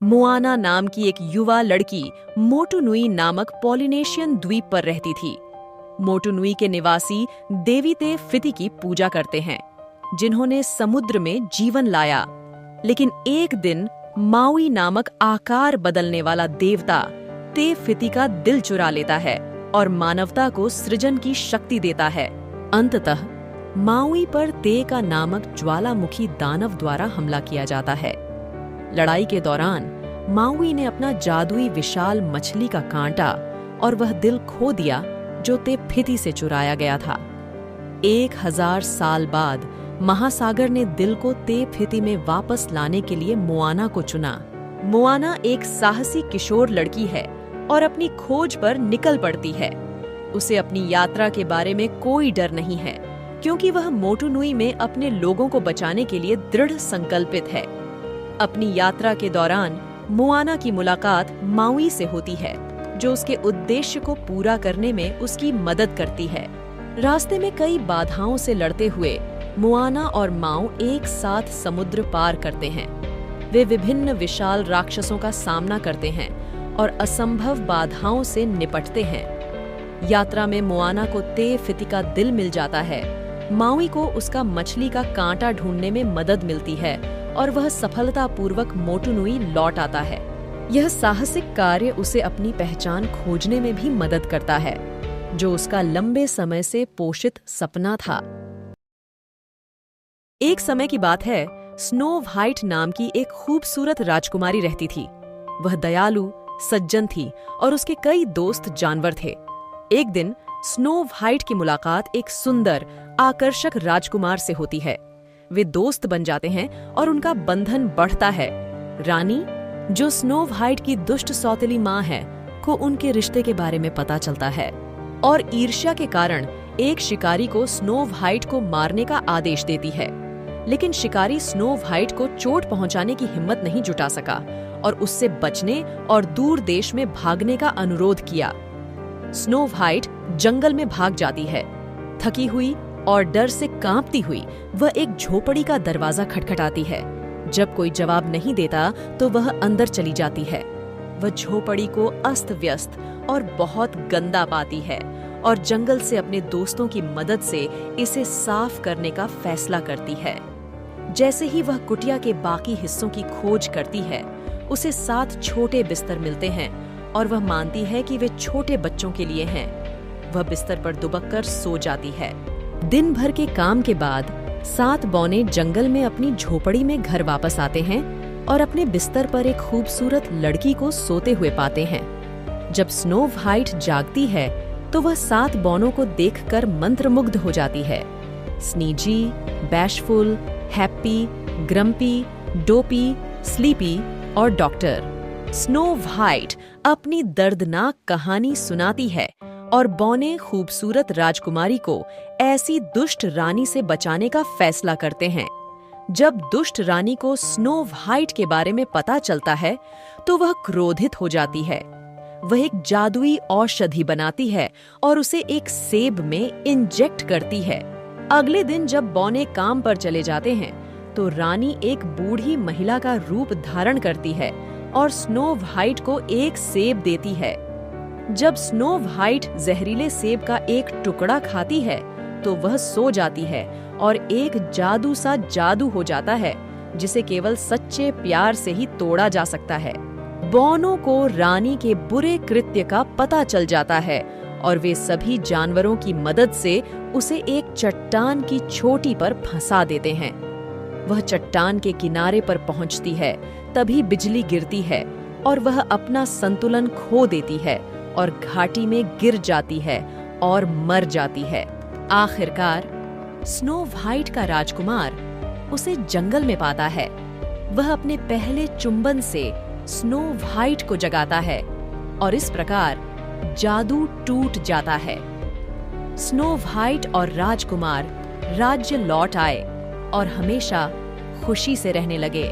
Moana नाम की एक युवा लड़की मोटुनुई नामक पॉलिनेशियन द्वीप पर रहती थी। मोटुनुई के निवासी देवी ते फिति की पूजा करते हैं, जिन्होंने समुद्र में जीवन लाया। लेकिन एक दिन माउई नामक आकार बदलने वाला देवता ते फिति का दिल चुरा लेता है और मानवता को सृजन की शक्ति देता है। अंततः माउई पर ते का नामक ज्वालामुखी दानव द्वारा हमला किया जाता है। लड़ाई के दौरान माउई ने अपना जादुई विशाल मछली का कांटा और वह दिल खो दिया जो ते फिति से चुराया गया था। 1000 साल बाद महासागर ने दिल को ते फिति में वापस लाने के लिए मोआना को चुना। मोआना एक साहसी किशोर लड़की है और अपनी खोज पर निकल पड़ती है। उसे अपनी यात्रा के बारे में कोई डर नहीं है, क्योंकि वह मोटुनुई में अपने लोगों को बचाने के लिए दृढ़ संकल्पित है। अपनी यात्रा के दौरान मोआना की मुलाकात माउई से होती है, जो उसके उद्देश्य को पूरा करने में उसकी मदद करती है। रास्ते में कई बाधाओं से लड़ते हुए मोआना और माउ एक साथ समुद्र पार करते हैं। वे विभिन्न विशाल राक्षसों का सामना करते हैं और असंभव बाधाओं से निपटते हैं। यात्रा में मोआना को ते फिति का दिल मिल जाता है। माउई को उसका मछली का कांटा ढूंढने में मदद मिलती है और वह सफलतापूर्वक मोटुनुई लौट आता है। यह साहसिक कार्य उसे अपनी पहचान खोजने में भी मदद करता है, जो उसका लंबे समय से पोषित सपना था। एक समय की बात है, स्नो व्हाइट नाम की एक खूबसूरत राजकुमारी रहती थी। वह दयालु, सज्जन थी और उसके कई दोस्त जानवर थे। एक दिन स्नो व्हाइट की मुलाकात एक सुंदर, आकर्षक राजकुमार से होती है। वे दोस्त बन जाते हैं और उनका बंधन बढ़ता है। रानी, जो स्नो व्हाइट की दुष्ट सौतेली माँ है, को उनके रिश्ते के बारे में पता चलता है और ईर्ष्या के कारण एक शिकारी को स्नो व्हाइट को मारने का आदेश देती है। लेकिन शिकारी स्नो व्हाइट को चोट पहुंचाने की हिम्मत नहीं जुटा सका और उससे बचने और दूर देश में भागने का अनुरोध किया। स्नो व्हाइट जंगल में भाग जाती है। थकी हुई और डर से कांपती हुई वह एक झोपड़ी का दरवाजा खटखटाती है। जब कोई जवाब नहीं देता तो वह अंदर चली जाती है। वह झोपड़ी को अस्त व्यस्त और बहुत गंदा पाती है और जंगल से अपने दोस्तों की मदद से इसे साफ करने का फैसला करती है। जैसे ही वह कुटिया के बाकी हिस्सों की खोज करती है, उसे 7 छोटे बिस्तर मिलते हैं और वह मानती है कि वे छोटे बच्चों के लिए हैं। वह बिस्तर पर दुबक कर सो जाती है। दिन भर के काम के बाद 7 बौने जंगल में अपनी झोपड़ी में घर वापस आते हैं और अपने बिस्तर पर एक खूबसूरत लड़की को सोते हुए पाते हैं। जब स्नो व्हाइट जागती है तो वह 7 बौनों को देखकर मंत्रमुग्ध हो जाती है। Sneezy, Bashful, Happy, Grumpy, Dopey, Sleepy और डॉक्टर। स्नो व्हाइट अपनी दर्दनाक कहानी सुनाती है और बौने खूबसूरत राजकुमारी को ऐसी दुष्ट रानी से बचाने का फैसला करते हैं। जब दुष्ट रानी को स्नो व्हाइट के बारे में पता चलता है तो वह क्रोधित हो जाती है। वह एक जादुई औषधि बनाती है और उसे एक सेब में इंजेक्ट करती है। अगले दिन जब बौने काम पर चले जाते हैं तो रानी एक बूढ़ी महिला का रूप धारण करती है और स्नो व्हाइट को एक सेब देती है। जब स्नो व्हाइट जहरीले सेब का एक टुकड़ा खाती है तो वह सो जाती है और एक जादू सा जादू हो जाता है, जिसे केवल सच्चे प्यार से ही तोड़ा जा सकता है। बौनों को रानी के बुरे कृत्य का पता चल जाता है और वे सभी जानवरों की मदद से उसे एक चट्टान की चोटी पर फंसा देते हैं। वह चट्टान के किनारे पर पहुंचती है, तभी बिजली गिरती है और वह अपना संतुलन खो देती है और घाटी में गिर जाती है और मर जाती है। आखिरकार स्नो व्हाइट का राजकुमार उसे जंगल में पाता है। वह अपने पहले चुंबन से स्नो व्हाइट को जगाता है और इस प्रकार जादू टूट जाता है। स्नो व्हाइट और राजकुमार राज्य लौट आए और हमेशा खुशी से रहने लगे।